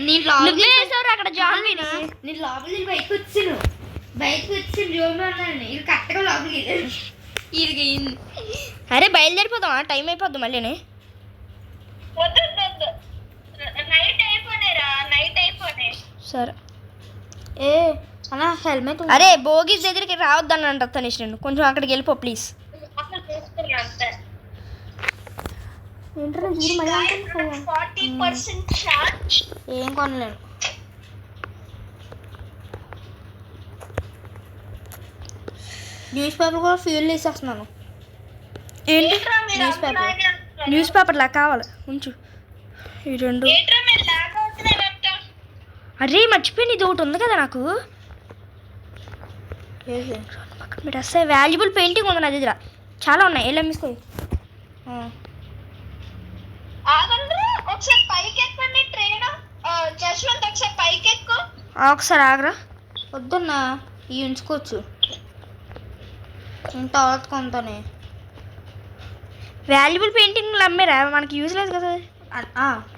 నీ నువ్వే వేసావు అక్కడ జాంబీని. నేను లోపలికి బయటకు వచ్చి జోబులో ఉన్నాను. ఇది కరెక్ట్గా లోపలికి ఇది అరే బయలుదేరిపోదాం, టైం అయిపోద్ది మళ్ళీని. వద్దు నైట్ అయిపోయినాయిరా, నైట్ అయిపోయినాయి. సరే. ఏ అలా హెల్మెట్ అరే భోగిస్ దగ్గరికి రావద్దని అంట తనీష్, నేను కొంచెం అక్కడికి వెళ్ళిపో ప్లీజ్. అసలు తీసుకున్నా అంతే. ఏంటో 40% ఛార్జ్. ఏం కొనలేను. న్యూస్ పేపర్ కూడా ఫ్యూల్ వేసేస్తున్నాను. ఏంటి ఏంట్రా మీరు న్యూస్ పేపర్. అలాగే అంటున్నారు? న్యూస్ పేపర్ లా కావాలి, ఉంచు ఈ రెండు. ఏంట్రా మీరు లాగ్ అవుతున్నారంట? అరే మర్చిపోయింది, ఇది ఒకటి ఉంది కదా నాకు. పక్కన పెట్టేస్తే వాల్యుబుల్ పెయింటింగ్ ఉంది నా దగ్గర, చాలా ఉన్నాయి. ఎలా మిస్ ఆగండి, ఒకసారి పైకి ఎక్కండి ట్రైన్. జస్వంత్ ఒకసారి పైకి ఎక్కు. ఒకసారి ఆగరా. వద్దన్నా ఇవి ఉంచుకోవచ్చు. తర్వాత కొంతానే. వాల్యుబుల్ పెయింటింగ్లు అమ్మారా, మనకి యూజ్ లేదు కదా.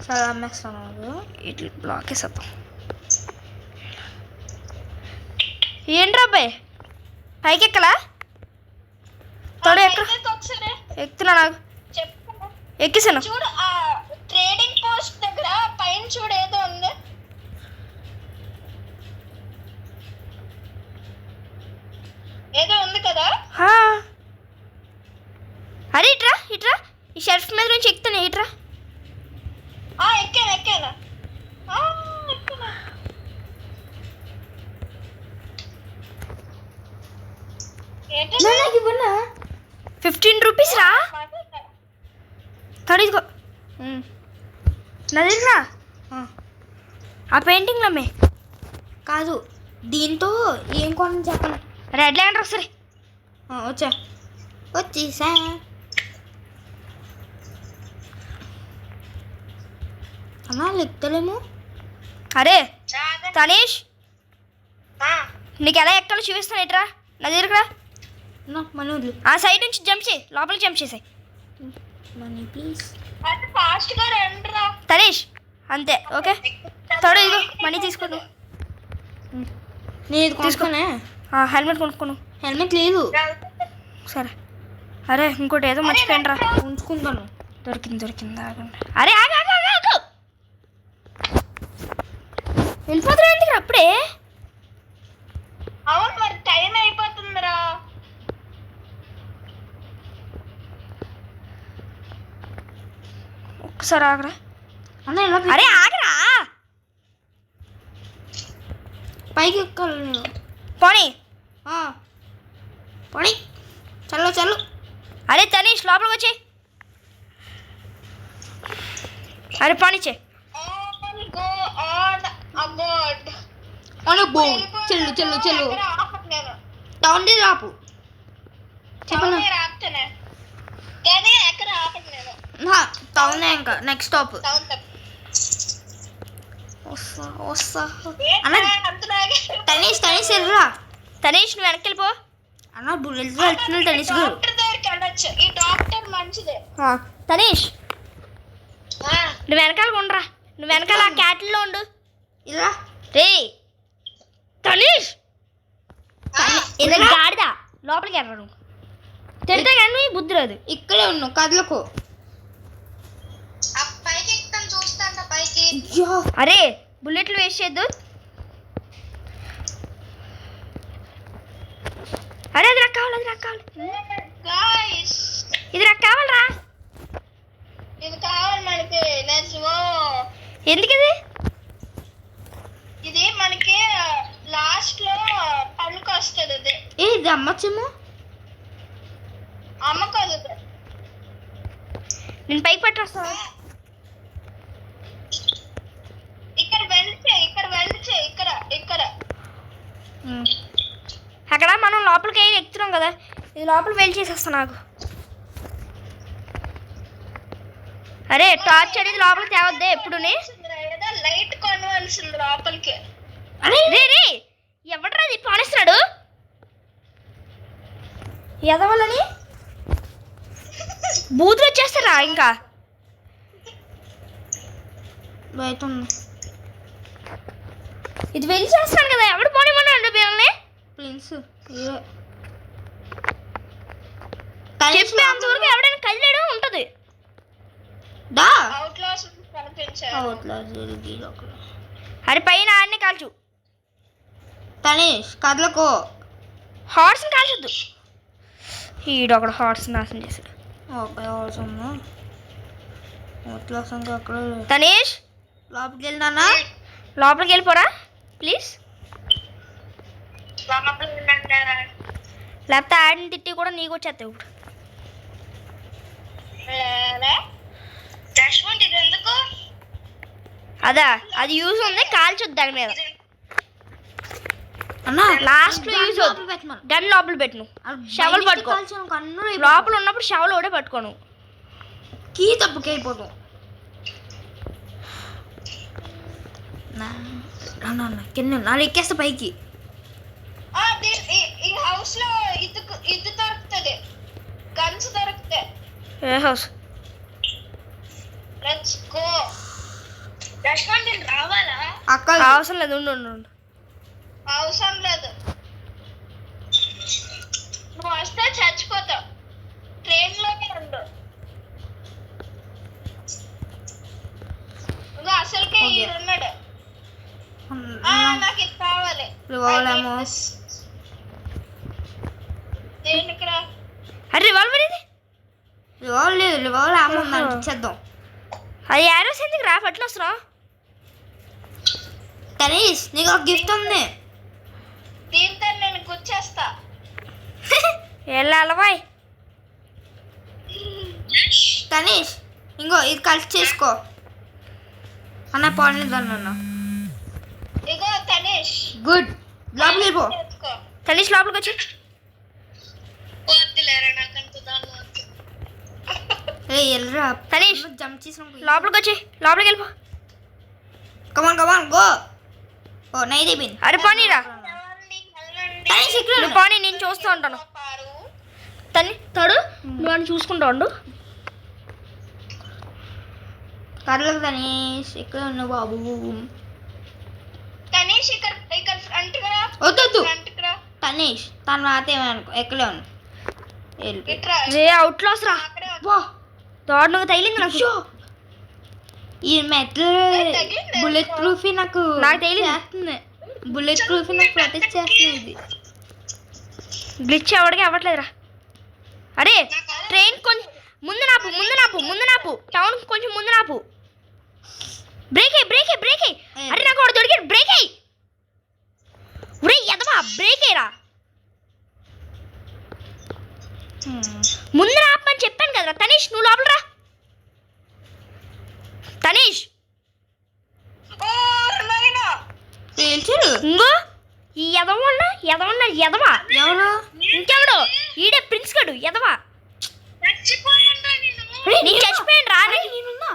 సరే అమ్మేస్తాను. ఇట్లా బ్లాక్ వేసేద్దాం. ఏంట్రా అబ్బాయి పైకి ఎక్కలా? తోడు ఎక్కడ పైకి ఒకసారి ఎక్కుతున్నా, నాకు చెప్తాను. ఎక్కేసాను. చూడు ఆ ట్రేడింగ్ పోస్ట్ దగ్గర పైన చూడు ఏదో ఉంది. ఏదో ఉంది కదా. హా. అరే ఇట్రా ఈ షెల్ఫ్ మీద నుంచి ఎక్కుతాను, ఇట్రా. ఎక్కాను ఎక్కాను. ఏంటి 15 రూపీస్ రా. తడు ఇదిగో నా దగ్గర. ఆ పెయింటింగ్లు అమ్మే. కాదు దీంతో ఏం కొనని చెప్పండి. రెడ్ ల్యాండర్ ఒకసారి. వచ్చేసా. అన్నా లెక్కలేము. అరే తనీష్, నీకు ఎలా ఎక్కాలో చూపిస్తాను, ఇట్రా నా దగ్గర. మనీ వదిలి. ఆ సైడ్ నుంచి జంప్ చేయి, లోపలికి జంప్ చేసాయి. Money please. అది ఫాస్ట్ గా రండిరా. తనీష్ అంతే. ఓకే తోడు ఇదిగో మనీ తీసుకోను. నేను ఇది తీసుకోనే. హెల్మెట్ కొనుక్కోను. హెల్మెట్ లేదు. సరే. అరే ఇంకోటి ఏదో మర్చిపోయినరా, ఉంచుకుంటాను. దొరికింది ఆగండి. అరే ఆగు వెళ్ళిపోతున్నా ఎందుకు అప్పుడే? అవును మరి టైం అయిపోతుందిరా. ఒక్కసారి ఆగరా. అన్న ఎలా అరే ఆగరా. పైకి ఎక్కాలి నేను. పోనీ. పోనీ చల్లు. అరే తనీష్ లోపలికి వచ్చి. అరే పోనీచే. Go on about. బో చెల్లు టౌన్ ది రాపు చెప్పను. రాపుతానే కానీ ఎక్కడ ఆపండి నేను. టౌన్ ఇంకా నెక్స్ట్ స్టాప్. టౌన్ తప్ప వస్తా. అన్న టనీష్ వెళ్ళరా. తనీష్ నువ్వు వెనక్కి వెళ్ళిపో. అన్న బుల్లెట్ వెళ్తున్నాడు టనీష్ గారు. డాక్టర్ దగ్గరికి వెళ్ళొచ్చు. ఈ డాక్టర్ మంచిదే. తనీష్ నువ్వు వెనకాల ఉండరా, నువ్వు వెనకాల ఆ క్యాటిల్లో ఉండు. ఇలా రే తనీష్ ఇది గాడిద, లోపలికి వెళ్ళరా. నువ్వు తింటే కానీ బుద్ధి రాదు. ఇక్కడే ఉన్నావు కదలకు. ఆ పైకి ఎక్కుతాను చూస్తాను పైకి. అరే బుల్లెట్లు వేస్ట్ చేయొద్దు. అరే అది నాకు కావాలి గాయ్స్ ఇది నాకు కావాలరా. ఇది కావాలి మనకి. Let's go. ఎందుకు ఇది? ఇది అమ్మచ్చేమో. అమ్మకాదు. నేను పైకి పెట్టేస్తా. ఇక్కడ వెల్డ్ చేయి. ఇక్కడ అక్కడ మనం లోపలికి ఎక్కుతున్నాం కదా, ఇది లోపల వెళ్ళి చేసేస్తా నాకు. అరే టార్చ్ అనేది లోపలికి తేవద్దే ఎప్పుడునే. ఏదో లైట్ కొనవలసింది లోపలికి. అరే రే రే ఎవడరా అది పానేస్తున్నాడు ఎదవలని. బూతులు వచ్చేస్తారా ఇంకా. బయట ఉంది. ఇది వెళ్ళి చేస్తాను కదా, ఎవడు పోనిమన్నాడు బియ్యంని. ప్లీజ్ చెప్పేంతవరకు ఎవడైనా కదిలేడు ఉంటుంది. దా అవుట్లాస్ కనిపించారు. అరే పైన ఆడనే కాల్చు. తనేష్ కదలకు. హార్స్ని కాల్చొద్దు. ఈడొకడు హార్స్ నాశనం చేశాడు. అవసరము అక్కడ తనేష్ లోపలికి వెళ్దానా. లోపలికి వెళ్ళిపోరా ప్లీజ్. లేకపోతే ఆడిని తిట్టి కూడా నీకు వచ్చేస్తావు ఇప్పుడు. ఇది ఎందుకు? అదా అది యూజ్ ఉంది, కాల్చొద్దు దాని మీద. అన్నా లాస్ట్ లో యూజ్ పెట్టమను. గన్ లోపల పెట్టు. షవల్ పట్టుకో. లోపల ఉన్నప్పుడు షవల్ ఒకటే పట్టుకోను. కీ తప్పుకి అయిపోతాం. కింద నాలుగు ఎక్కేస్తా పైకి. ఈ హౌస్ లో ఇది దొరుకుతుంది, గన్స్ దొరుకుతాయి. ఏ హౌస్? Let's go. దర్శనం నేను రావాలా? అక్క అవసరం లేదు, ఉండు ఉండు ఉండు. అవసరం లేదు, నువ్వు వస్తే చచ్చిపోతావు. ట్రైన్ లోనే ఉండు. నువ్వు అసలుకే ఉన్నాడు. నాకు ఇది కావాలి. దేనికి రా? అరే రివాల్వర్ ఇది. లేదు రివాల్వర్ అమ్మ ఇచ్చేద్దాం. అది యారోస్ ఎందుకు రా పట్లు వస్తున్నా. తనీష్ నీకు ఒక గిఫ్ట్ ఉంది. దీంతో నేను గుచ్చేస్తా. వెళ్ళాలబాయ్. తనీష్ ఇంకో ఇది కలిసి చేసుకో అన్న. పోలేదన్న. ఇగో తనీష్. గుడ్. లోపలికి పో. తనీష్ లోపలికి వచ్చి. వద్దులేరా నాకంత దాని వద్దు. ఎల్రా తనీష్ జంప్ చేసిన లోపలికి వచ్చి. లోపలికి వెళ్ళిపో. Come on go. ఓ నైట్ అయిపోయింది. అరే పోనీరా. తనీష్ ఇక్కడ నువ్వు పోనీ, నేను చూస్తూ ఉంటాను. తడు నువ్వు అని చూసుకుంటా ఉండు. కర్లకు తనీష్ ఇక్కడ ఉన్నావు బాబు. తనీష్ ఇక్కడ ఫ్రంట్ రా. వద్దు ఫ్రంట్ రా. తనీష్ తను రాతే అనుకో ఎక్కడే ఉంది. ఇట్రా. రే అవుట్ లాస్ రా. అక్కడే వా దారుణంగా తగిలింది నాకు. ఈ మెటల్ బుల్లెట్ ప్రూఫ్ నాకు తగిలింది. చేస్తుంది. బుల్లెట్ ప్రూఫ్ నాకు ప్రొటెక్ట్ చేస్తుంది. ఇది గ్లిచ్ ఎవడికి అవ్వట్లేదురా. అరే ట్రైన్ కొంచెం ముందు నాపు. టౌన్ కొంచెం ముందు నాపు. బ్రేక్ అయ్యి. అరే నాకు వాడు దొరికాడు. బ్రేక్ అయ్యి. ఒరే ఎదవా బ్రేక్ అయ్యిరా. ముందు ఆపమని చెప్పాను కదరా. తనీష్ నువ్వు లోపల రా. తనీష్ ఇంకో ఈ ఎదవా ఎదవా ఎవరు ఇంకెవడు ఈడే ప్రిన్స్ గడు ఎదవా. నేను చచ్చిపోయాను రా. నేనున్నా.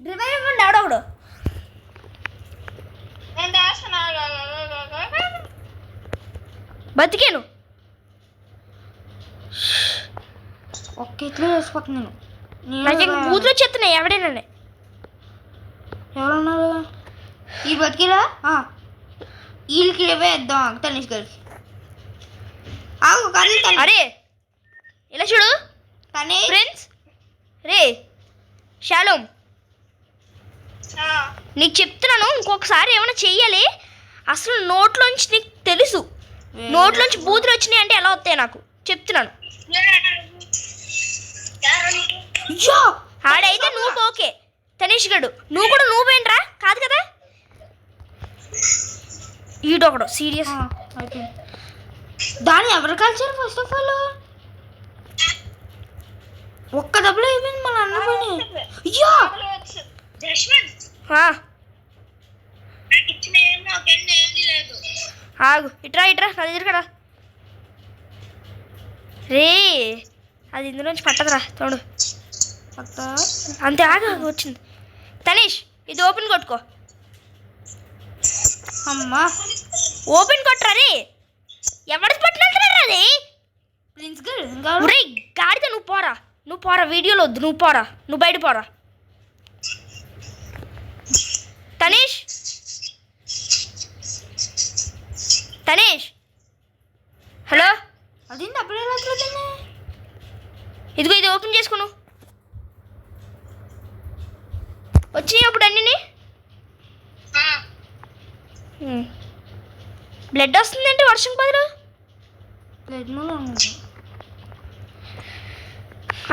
రివైవ్ ఇవ్వండి ఎవడొకడు. నేను దాస్తున్నా. బతికాను. ఒక్క ఇట్లా వేసిపోతున్నాను. నాకు ఇంక బూతులు వచ్చేస్తున్నాయి ఎవడైనా. ఎవరున్నారు ఈ బతికిరా. వీళ్ళకి వేద్దాం తనీష్ గారికి. ఆగు కర్రీ. అరే ఇలా చూడు తనీష్ ఫ్రెండ్స్. రే షాలోమ్ నీకు చెప్తున్నాను, ఇంకొకసారి ఏమైనా చెయ్యాలి. అసలు నోట్లోంచి నీకు తెలుసు, నోట్లోంచి బూతులు వచ్చినాయి అంటే ఎలా వస్తాయి నాకు చెప్తున్నాను. ఆడైతే నువ్వు ఓకే. తనీష్ గడు నువ్వు కూడా నువ్వేంట్రా కాదు కదా. ఈడొకడు సీరియస్. దాన్ని ఎవరు కాల్చారు ఫస్ట్ ఆఫ్ ఆల్? ఒక్క దెబ్బలో అయిపోయింది మన అన్న పని. అయ్యా జస్వంత్ ఆ, నాకు ఇచ్చిన ఏమో ఒక ఏది లేదు. ఆగు, ఇట్రా ఇట్రా నా దగ్గర కదా రే, అది ఇందులోంచి పట్టదురా తోడు. అంతే, ఆగు, వచ్చింది. తనీష్ ఇది ఓపెన్ కొట్టుకో. అమ్మా ఓపెన్ కొట్టరా రే, ఎవరికి పట్టినంటున్నారా అది? ప్రిన్స్ గారు ఇంకా ఒరే గాడిద, నువ్వు పోరా వీడియోలో వద్దు, నువ్వు పోరా, నువ్వు బయట పోరా. తనీష్ హలో, అది అప్పుడే రాత్రి ఇదిగో ఇది ఓపెన్ చేసుకును. వచ్చినాయి అప్పుడు అన్నీ. బ్లడ్ వస్తుందంటే వర్షం బదులు.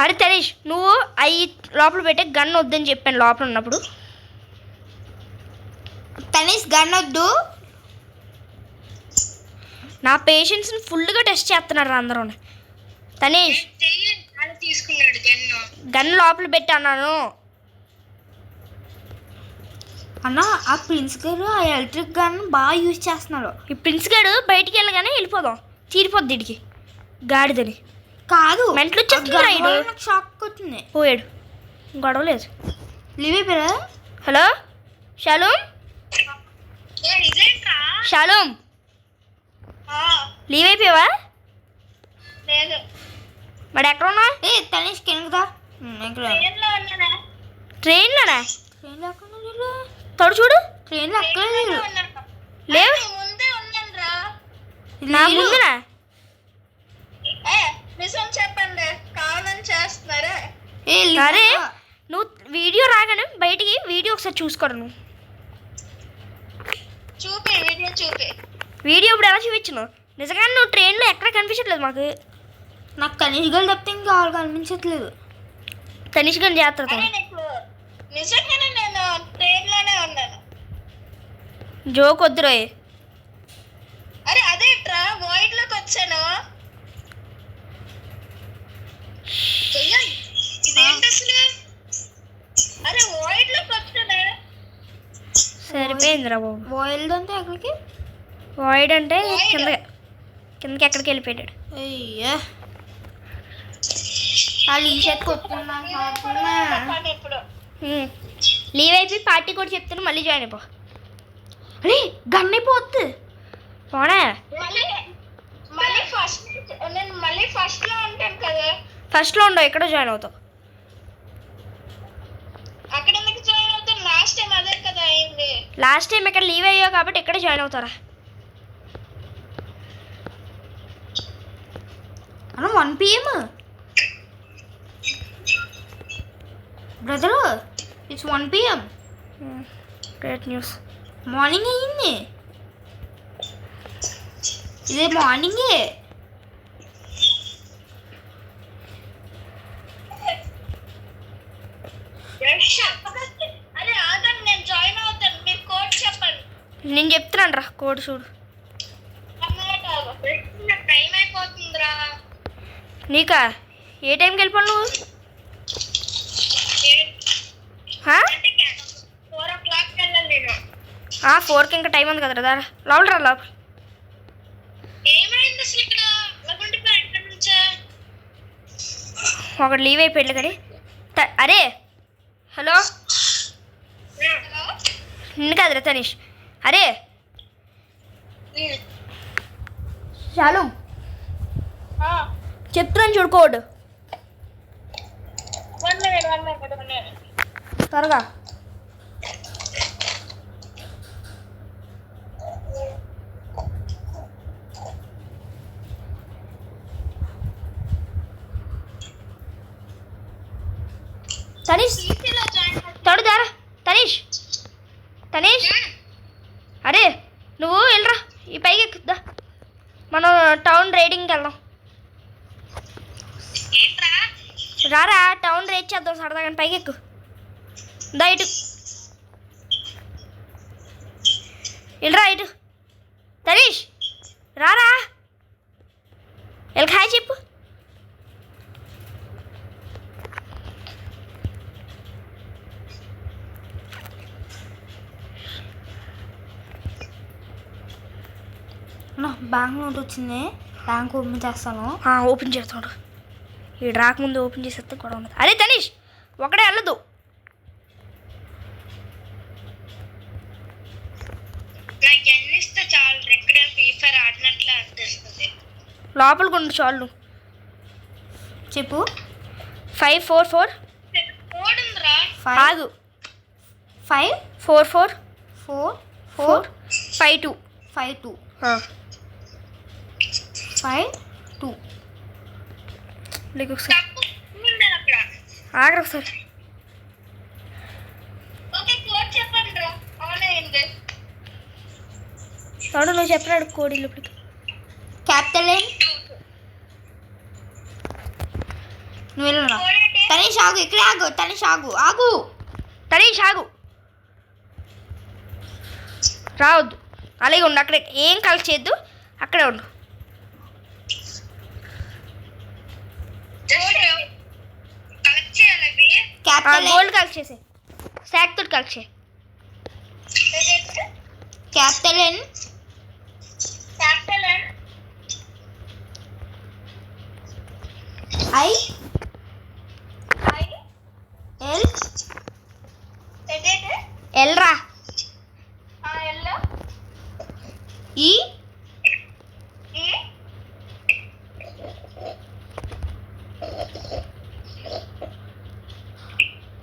అరే తనీష్, నువ్వు అవి లోపల పెట్టే గన్ వద్దని చెప్పాను లోపల ఉన్నప్పుడు. తనీష్ గన్ వద్దు. నా పేషెన్స్ని ఫుల్గా టెస్ట్ చేస్తున్నారు అందరూ. తనీష్ తీసుకున్నాడు గన్ లోపల పెట్టి అన్నాను. అన్న ఆ ప్రిన్స్ గారు ఆ ఎలక్ట్రిక్ గన్ బాగా యూజ్ చేస్తున్నారు. ఈ ప్రిన్స్ గారు బయటికి వెళ్ళగానే వెళ్ళిపోదాం, తీరిపోద్ది ఇడికి గాడిదని. కాదు మెంటలు వచ్చేస్తుందిరా ఈడు. నాకు షాక్ వచ్చింది. పోయాడు, గొడవ లేదు. లీవ్ అయిపోయారా? హలో షాలూమ్, ఇదేంట్రా షాలూమ్ లీవ్ అయిపోయావా? లేదు మరి ఎక్కడ ఉన్నా? ఏ తనీష్ కిందదా ట్రైన్లో ఉన్నానా? ట్రైన్లోనా? ట్రైన్ ఎక్కడ తోడు చూడు, ట్రైన్ ఎక్కలేదు. లేవు ముందే ఉన్నానురా. నా ముందునా? నిజం చెప్పండి, కావాలని చేస్తున్నారా? అరే నువ్వు వీడియో రాగానే బయటికి వీడియో ఒకసారి చూసుకోరు. నువ్వు చూపి వీడియో చూపి. వీడియో ఇప్పుడు ఎలా చూపించను? నిజంగానే నువ్వు ట్రైన్లో ఎక్కడ కనిపించట్లేదు మాకు. నాకు తనీష్ గారు తప్పితే ఇంకా వాళ్ళు కనిపించట్లేదు. తనిష్ గారిని జాగ్రత్త. అరే నీకు నిజంగానే నేను ట్రైన్లోనే ఉన్నాను. జోక్ వద్దురోయ్. అరే అదేట్రా వాయిడ్ లోకి వచ్చాను. ఇదేంటి అసలు? అరే వాయిడ్ లోకి వచ్చాను. సరిపోయిందిరా బాబు. బాయిల్డ్ అంటే ఎక్కడికి? వాయిడ్ అంటే కిందకి ఎక్కడికి వెళ్ళిపోయాడు. అయ్యా వాళ్ళు ఈ షర్ట్ కొట్టుకున్నా ఇప్పుడు లీవ్ అయిపోయి పార్టీ కూడా చెప్తాను, మళ్ళీ జాయిన్ అయిపో. అరే గన్ అయిపోద్ది. పోనా మళ్ళీ ఫస్ట్ నేను మళ్ళీ ఫస్ట్ లో ఉంటాను కదా. ఫస్ట్లో ఉండవు, ఎక్కడో జాయిన్ అవుతావు. అక్కడ ఎందుకు జాయిన్ అవుతాను? లాస్ట్ టైం అదే కదా అయింది. లాస్ట్ టైం ఇక్కడ లీవ్ అయ్యావు కాబట్టి ఎక్కడ జాయిన్ అవుతారా? అన్న 1 PM brother, it's 1 PM. Great news. Morning అయ్యింది. ఇదే మార్నింగే. అరే ఆగండి, నేను జాయిన్ అవుతాను. మీరు కోడ్ చెప్పండి. నేను చెప్తున్నాను రా, కోడ్ చూడు. నాకు టైం అయిపోతుందిరా. నీకా? ఏ టైంకి వెళ్ళిపోను నువ్వు? 4 o'clock వెళ్ళాలి నేను. 4కి ఇంకా టైం ఉంది కదరా. దారా లోపల రా, లోపల. ఏమైంది అసలు ఇక్కడ? లగుండిపోయి ఇక్కడ నుంచే ఒకటి లీవ్ అయిపోయాడు కానీ. అరే హలో, నిన్ను కాదురా తనీష్. అరే చాలు చెప్తున్నాను చూడు కోడ్. 1 minute. త్వరగా. తనీష్ తోడు దారా. తనీష్ అరే నువ్వు వెళ్ళరా, ఈ పైకి ఎక్కుద్దా, మనం టౌన్ రైడింగ్కి వెళ్దాం. రారా టౌన్ రైడ్ చేద్దాం సరదా, కానీ పైకి ఎక్కు. దా ఇటు వెళ్ళరా, ఇటు. తనీష్ రారా. వీళ్ళకి హాయ్ చెప్పు. నా బ్యాంక్ నోట్ వచ్చింది, బ్యాంక్ ఓపెన్ చేస్తాను. ఓపెన్ చేస్తాడు. ఈ రాకముందు ఓపెన్ చేసేస్తే కూడా ఉండదు. అరే తనీష్ ఒకడే వెళ్ళదు. నాకు ఎన్నిస్తే చాలు, ఎక్కడ ఫ్రీ ఫైర్ ఆడినట్లు అనిపిస్తుంది. లోపలికి ఉండు చాలు. చెప్పు. 5 4 4 కోడ్ ఉందిరా. ఆగు. 5 4 4 4 4 5 2 5 2 5 2. నీకు ఒకసారి తప్పు ఉన్నది అక్కడ. ఆగరు ఒకసారి. ఓకే కోడ్ చెప్పండి రా. ఆన్ అయింది. తోడు నువ్వు చెప్పినాడు కోడీలు ఇప్పటికి. Capital N. నువ్వు వెళ్ళరా. కోడ్ ఏంటి? తనీష్ ఆగు, ఇక్కడే ఆగు. తనీష్ ఆగు, ఆగు. తనీష్ ఆగు. రావద్దు, అలాగే ఉండు. అక్కడే ఏం కలెక్ట్ చేయొద్దు, అక్కడే ఉండు. కలెక్ట్ చేయాలి అవి. Capital N. గోల్డ్ కలెక్ట్ చేసే, స్టాక్ తోటి కలెక్ట్ చేయి. Capital N. Capital N I I L ఏంటి? ఎల్రా. L E E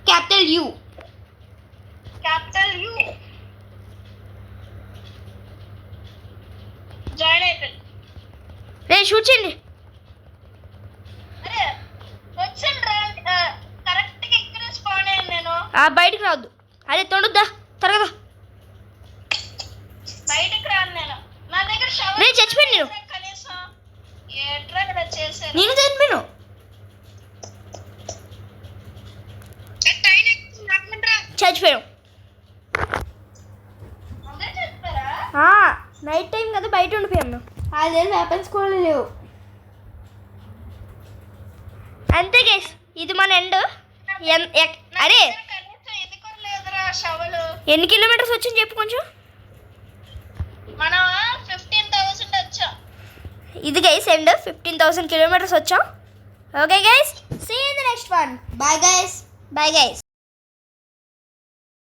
capital U. Capital U. Join అయిపోయింది. రే షూట్ చేయండి. అరే వచ్చాను రా. కరెక్ట్గా ఇక్కడ స్పాన్ అయ్యాను నేను. బయటికి రావద్దు. అదే తొండుద్దా త్వరగా. బయటికి రాను నేను. నా దగ్గర షవర్ నేను చచ్చిపోయాను నేను. కనీసం ఏట్రా ఇలా చేశాను. నేను చనిపోయాను. టైం ఎక్కువ నాకుండ్రా. చచ్చిపోయాం. అదే చెప్పారా? నైట్ టైం కదా, బయట ఉండిపోయాం మేము. అదే వెపన్స్ కూడా లేవు. అంతే గైస్, ఇది మన ఎండ్. అరే కనీసం ఇది కూడా లేదురా షవలు. ఎన్ని కిలోమీటర్స్ వచ్చింది చెప్పు కొంచెం. మనం 15,000 వచ్చాం. ఇది గైస్ ఎండ్. 15,000 కిలోమీటర్స్ వచ్చాం. Okay guys, see in the next one. Bye guys. Bye guys.